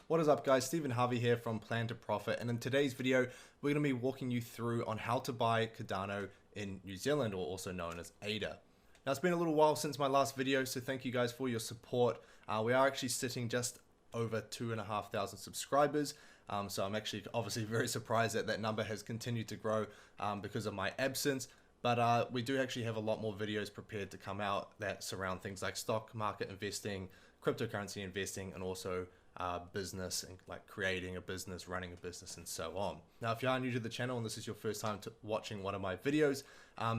What is up guys, Stephen Harvey here from Plan to Profit, and in today's video we're going to be walking you through on how to buy Cardano in New Zealand, or also known as ADA. Now it's been a little while since my last video, so thank you guys for your support. We are actually sitting just over 2,500 subscribers, so I'm actually obviously very surprised that that number has continued to grow because of my absence. But we do actually have a lot more videos prepared to come out that surround things like stock market investing, cryptocurrency investing, and also business and like creating a business, running a business, and so on. Now, if you are new to the channel and this is your first time watching one of my videos,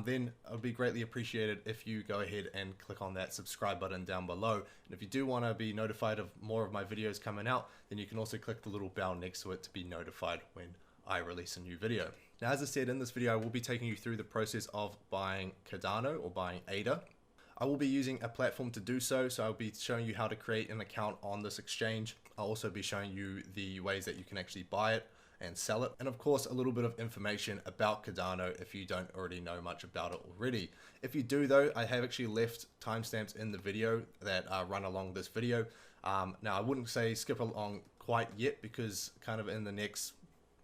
then it would be greatly appreciated if you go ahead and click on that subscribe button down below. And if you do want to be notified of more of my videos coming out, then you can also click the little bell next to it to be notified when I release a new video. Now, as I said, in this video, I will be taking you through the process of buying Cardano or buying ADA. I will be using a platform to do so, so I'll be showing you how to create an account on this exchange. I'll also be showing you the ways that you can actually buy it and sell it, and of course a little bit of information about Cardano if you don't already know much about it already. If you do though, I have actually left timestamps in the video that run along this video. Now I wouldn't say skip along quite yet, because kind of in the next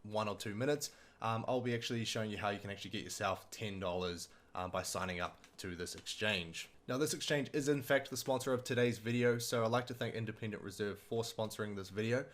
1 or 2 minutes, I'll be actually showing you how you can actually get yourself $10 by signing up to this exchange. Now, this exchange is in fact the sponsor of today's video, so I'd like to thank Independent Reserve for sponsoring this video.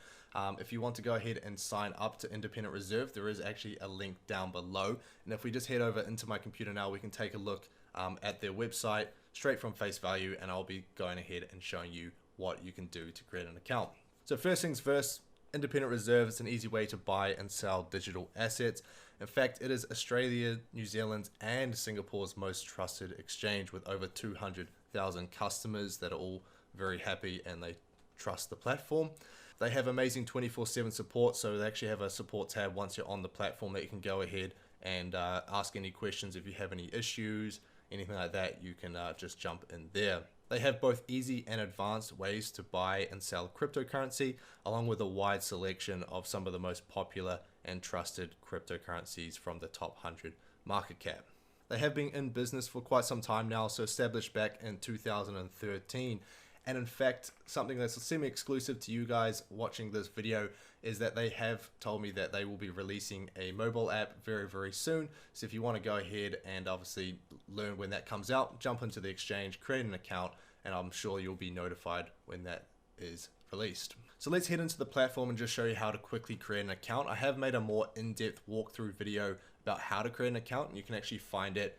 If you want to go ahead and sign up to Independent Reserve, there is actually a link down below, and if we just head over into my computer now, we can take a look at their website straight from face value, and I'll be going ahead and showing you what you can do to create an account. So first things first, Independent Reserve is an easy way to buy and sell digital assets. In fact, it is Australia, New Zealand's, and Singapore's most trusted exchange, with over 200,000 customers that are all very happy and they trust the platform. They have amazing 24/7 support, so they actually have a support tab once you're on the platform that you can go ahead and ask any questions. If you have any issues, anything like that, you can just jump in there. They have both easy and advanced ways to buy and sell cryptocurrency, along with a wide selection of some of the most popular and trusted cryptocurrencies from the top 100 market cap. They have been in business for quite some time now, so established back in 2013. And in fact, something that's semi-exclusive to you guys watching this video is that they have told me that they will be releasing a mobile app very, very soon. So if you want to go ahead and obviously learn when that comes out, jump into the exchange, create an account, and I'm sure you'll be notified when that is released. So let's head into the platform and just show you how to quickly create an account. I have made a more in-depth walkthrough video about how to create an account, and you can actually find it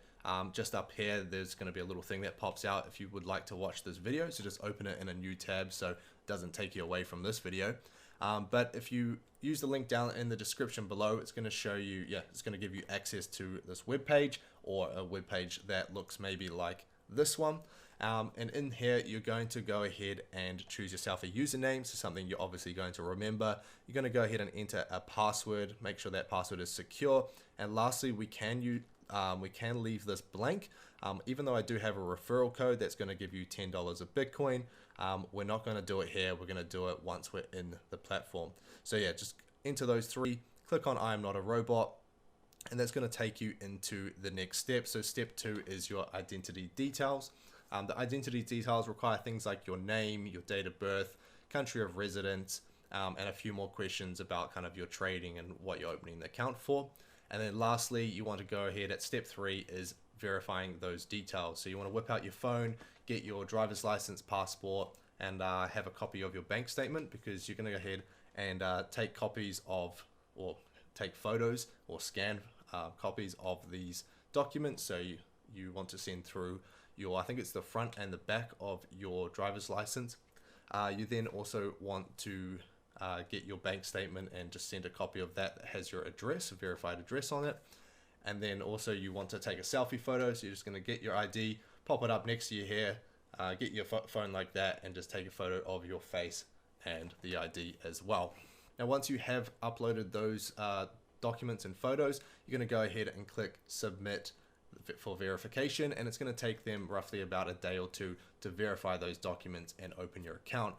just up here. There's going to be a little thing that pops out if you would like to watch this video, so just open it in a new tab so it doesn't take you away from this video. But if you use the link down in the description below, it's going to show you, it's going to give you access to this web page, or a web page that looks maybe like this one. And in here, you're going to go ahead and choose yourself a username, so something you're obviously going to remember. You're going to go ahead and enter a password, make sure that password is secure. And lastly, we can leave this blank. Even though I do have a referral code that's going to give you $10 of Bitcoin, we're not going to do it here. We're going to do it once we're in the platform. So yeah, just enter those three, click on I am not a robot, and that's going to take you into the next step. So step 2 is your identity details. The identity details require things like your name, your date of birth, country of residence, and a few more questions about kind of your trading and what you're opening the account for. And then lastly, you want to go ahead at step 3 is verifying those details. So you want to whip out your phone, get your driver's license, passport, and have a copy of your bank statement, because you're going to go ahead and take copies of, or take photos or scan copies of these documents. So you want to send through your, I think it's the front and the back of your driver's license. You then also want to get your bank statement and just send a copy of that has your address, a verified address on it. And then also you want to take a selfie photo. So you're just going to get your ID, pop it up next to your hair, get your phone like that, and just take a photo of your face and the ID as well. Now, once you have uploaded those documents and photos, you're going to go ahead and click submit for verification, and it's going to take them roughly about a day or two to verify those documents and open your account.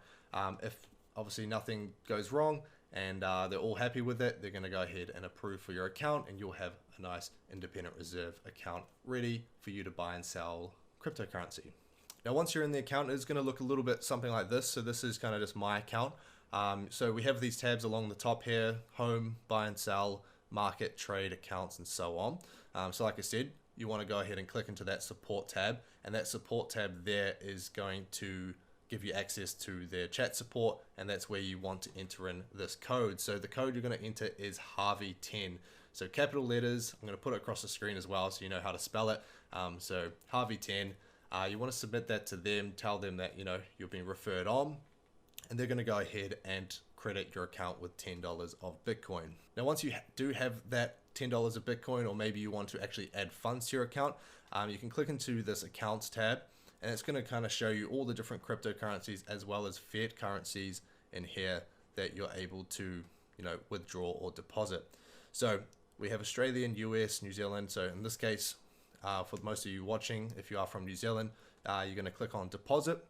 If obviously nothing goes wrong and they're all happy with it, they're going to go ahead and approve for your account, and you'll have a nice Independent Reserve account ready for you to buy and sell cryptocurrency. Now, once you're in the account, it's going to look a little bit something like this. So this is kind of just my account. So we have these tabs along the top here: home, buy and sell, market, trade, accounts, and so on. So like I said, you want to go ahead and click into that support tab, and that support tab there is going to give you access to their chat support, and that's where you want to enter in this code. So the code you're going to enter is Harvey10. So capital letters. I'm going to put it across the screen as well so you know how to spell it. So Harvey10. You want to submit that to them, tell them that you're being referred on, and they're going to go ahead and credit your account with $10 of Bitcoin. Now, once you do have that $10 of Bitcoin, or maybe you want to actually add funds to your account, you can click into this accounts tab, and it's going to kind of show you all the different cryptocurrencies as well as fiat currencies in here that you're able to withdraw or deposit. So we have Australian, US, New Zealand. So in this case, for most of you watching, if you are from New Zealand, you're going to click on deposit.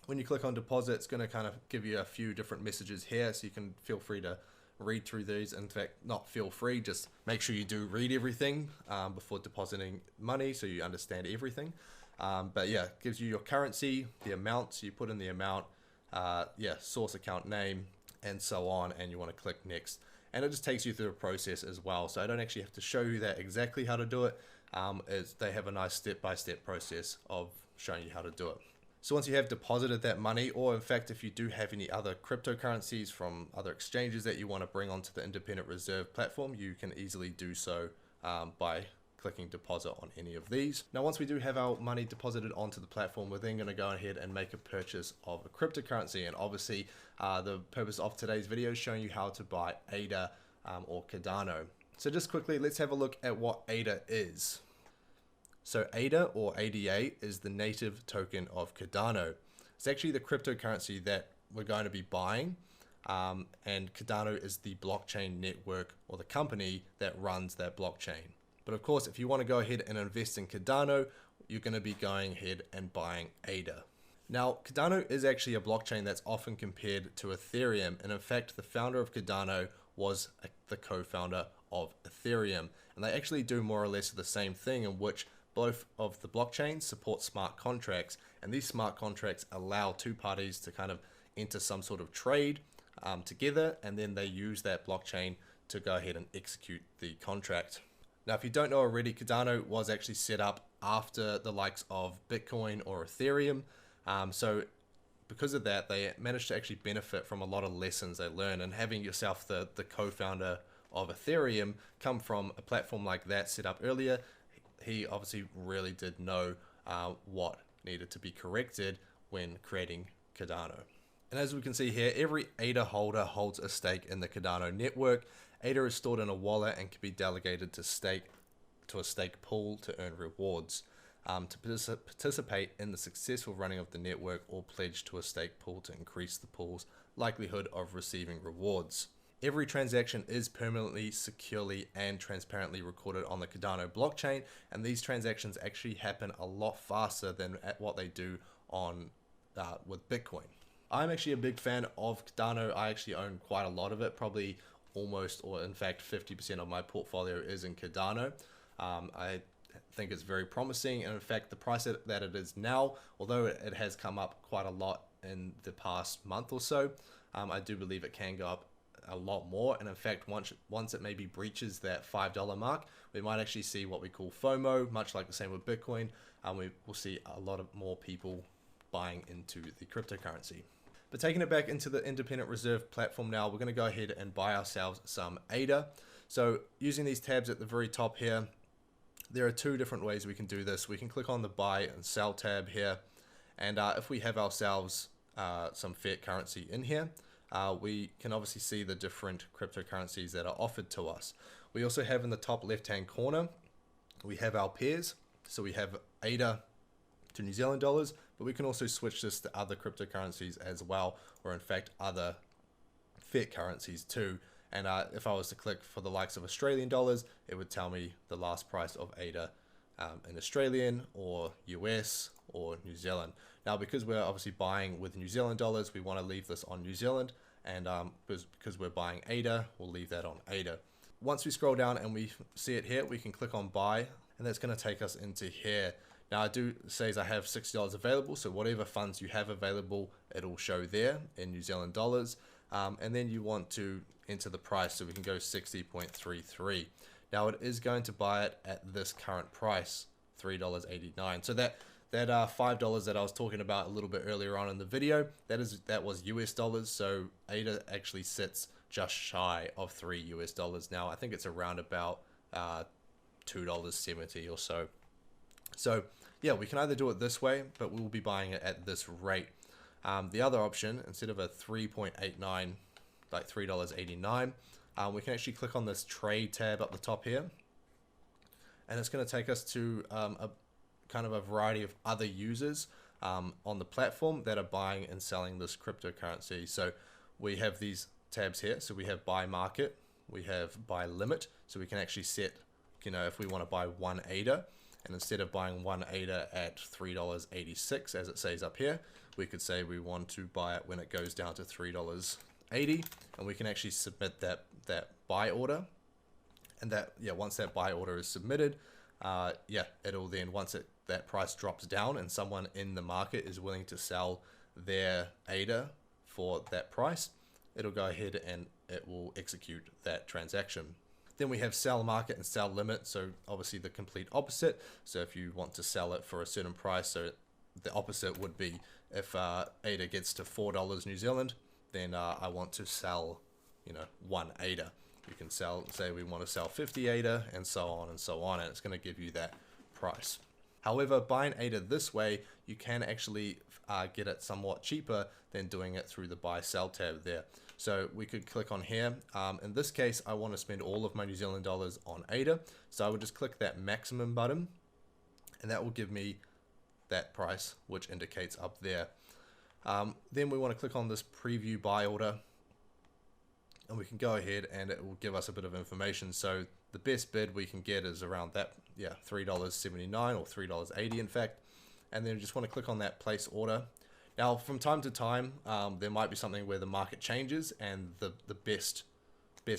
When you click on deposit, it's going to kind of give you a few different messages here, so you can feel free to read through these. In fact, not feel free, just make sure you do read everything before depositing money so you understand everything. But yeah, it gives you your currency, the amount, so you put in the amount, source account name, and so on, and you want to click next. And it just takes you through the process as well. So I don't actually have to show you that exactly how to do it. They have a nice step-by-step process of showing you how to do it. So once you have deposited that money, or in fact, if you do have any other cryptocurrencies from other exchanges that you want to bring onto the independent reserve platform, you can easily do so by clicking deposit on any of these. Now, once we do have our money deposited onto the platform, we're then going to go ahead and make a purchase of a cryptocurrency. And obviously, the purpose of today's video is showing you how to buy ADA or Cardano. So just quickly, let's have a look at what ADA is. So ADA or ADA is the native token of Cardano. It's actually the cryptocurrency that we're going to be buying, and Cardano is the blockchain network or the company that runs that blockchain. But of course, if you want to go ahead and invest in Cardano, you're going to be going ahead and buying ADA. Now, Cardano is actually a blockchain that's often compared to Ethereum, and in fact, the founder of Cardano was the co-founder of Ethereum, and they actually do more or less the same thing, in which both of the blockchains support smart contracts, and these smart contracts allow two parties to kind of enter some sort of trade together, and then they use that blockchain to go ahead and execute the contract. Now, if you don't know already, Cardano was actually set up after the likes of Bitcoin or Ethereum. So because of that, they managed to actually benefit from a lot of lessons they learned, and having yourself the co-founder of Ethereum come from a platform like that set up earlier, he obviously really did know what needed to be corrected when creating Cardano. And as we can see here, every ADA holder holds a stake in the Cardano network. ADA is stored in a wallet and can be delegated to a stake pool to earn rewards. To participate in the successful running of the network, or pledge to a stake pool to increase the pool's likelihood of receiving rewards. Every transaction is permanently, securely, and transparently recorded on the Cardano blockchain, and these transactions actually happen a lot faster than at what they do on with Bitcoin. I'm actually a big fan of Cardano. I actually own quite a lot of it, probably almost, or in fact 50% of my portfolio is in Cardano. I think it's very promising, and in fact the price that it is now, although it has come up quite a lot in the past month or so, I do believe it can go up a lot more. And in fact, once it maybe breaches that $5 mark, we might actually see what we call FOMO, much like the same with Bitcoin. We will see a lot of more people buying into the cryptocurrency. But taking it back into the independent reserve platform now, we're going to go ahead and buy ourselves some ADA. So using these tabs at the very top here, there are two different ways we can do this. We can click on the buy and sell tab here, and if we have ourselves some fiat currency in here, we can obviously see the different cryptocurrencies that are offered to us. We also have in the top left hand corner, we have our pairs. So we have ADA to New Zealand dollars, but we can also switch this to other cryptocurrencies as well, or in fact other fiat currencies too. And if I was to click for the likes of Australian dollars, it would tell me the last price of ADA in Australian or US or New Zealand. Now, because we're obviously buying with New Zealand dollars, we want to leave this on New Zealand, and because we're buying ADA, we'll leave that on ADA. Once we scroll down and we see it here, we can click on buy, and that's going to take us into here. Now, I do say I have $60 available, so whatever funds you have available, it'll show there in New Zealand dollars. and then you want to enter the price, so we can go 60.33. Now it is going to buy it at this current price, $3.89. So that $5 that I was talking about a little bit earlier on in the video, that was US dollars. So ADA actually sits just shy of $3 US. Now I think it's around about $2.70 or so. So yeah, we can either do it this way, but we'll be buying it at this rate. The other option, instead of a 3.89, like $3.89, we can actually click on this trade tab up the top here, and it's going to take us to a kind of a variety of other users on the platform that are buying and selling this cryptocurrency. So we have these tabs here. So we have buy market, we have buy limit. So we can actually set, if we want to buy one ADA, and instead of buying one ADA at $3.86 as it says up here, we could say we want to buy it when it goes down to $3.80, and we can actually submit that buy order. And once that buy order is submitted, it'll then, that price drops down and someone in the market is willing to sell their ADA for that price, it'll go ahead and it will execute that transaction. Then we have sell market and sell limit. So obviously the complete opposite. So if you want to sell it for a certain price, so the opposite would be if ADA gets to $4 New Zealand, then I want to sell, one ADA. You can say we want to sell 50 ADA and so on and so on, and it's going to give you that price. However, buying ADA this way, you can actually get it somewhat cheaper than doing it through the buy sell tab there. So we could click on here. In this case, I want to spend all of my New Zealand dollars on ADA. So I would just click that maximum button, and that will give me that price, which indicates up there. Then we want to click on this preview buy order, and we can go ahead and it will give us a bit of information. So the best bid we can get is around that, $3.79 or $3.80 in fact. And then you just want to click on that place order. Now from time to time, there might be something where the market changes and the best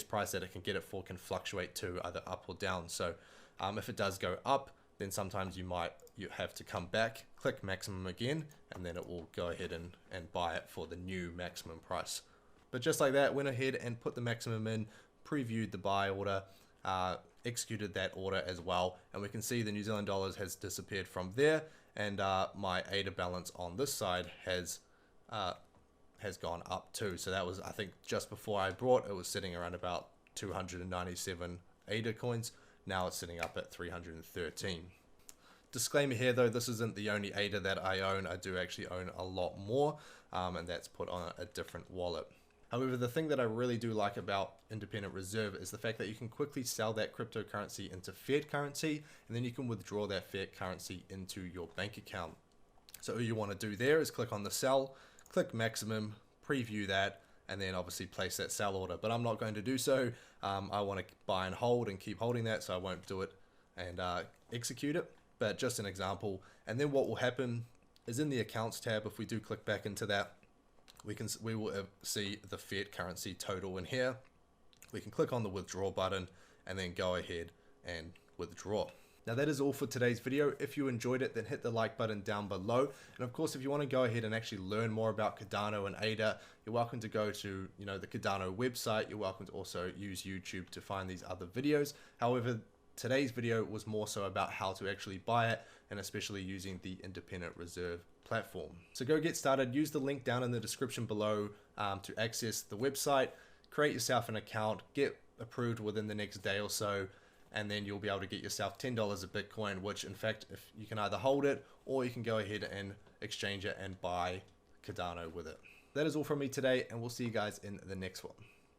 price that it can get it for can fluctuate to either up or down. So if it does go up, then sometimes you have to come back, click maximum again, and then it will go ahead and buy it for the new maximum price. But just like that, went ahead and put the maximum in, previewed the buy order, executed that order as well, and we can see the New Zealand dollars has disappeared from there, and my ADA balance on this side has gone up too. So that was, I think, just before I bought, it was sitting around about 297 ADA coins. Now it's sitting up at 313. Disclaimer here though, this isn't the only ADA that I own. I do actually own a lot more, and that's put on a different wallet. However, the thing that I really do like about Independent Reserve is the fact that you can quickly sell that cryptocurrency into fiat currency, and then you can withdraw that fiat currency into your bank account. So all you want to do there is click on the sell, click maximum, preview that, and then obviously place that sell order. But I'm not going to do so. I want to buy and hold and keep holding that, so I won't do it and execute it. But just an example. And then what will happen is in the accounts tab, if we do click back into that, we will see the fiat currency total in here. We can click on the withdraw button and then go ahead and withdraw. Now that is all for today's video. If you enjoyed it, then hit the like button down below. And of course, if you want to go ahead and actually learn more about Cardano and ADA, you're welcome to go to the Cardano website. You're welcome to also use YouTube to find these other videos. However, today's video was more so about how to actually buy it, and especially using the Independent Reserve platform. So go get started. Use the link down in the description below to access the website, create yourself an account, get approved within the next day or so, and then you'll be able to get yourself $10 of Bitcoin, which in fact, if you can either hold it or you can go ahead and exchange it and buy Cardano with it. That is all from me today, and we'll see you guys in the next one.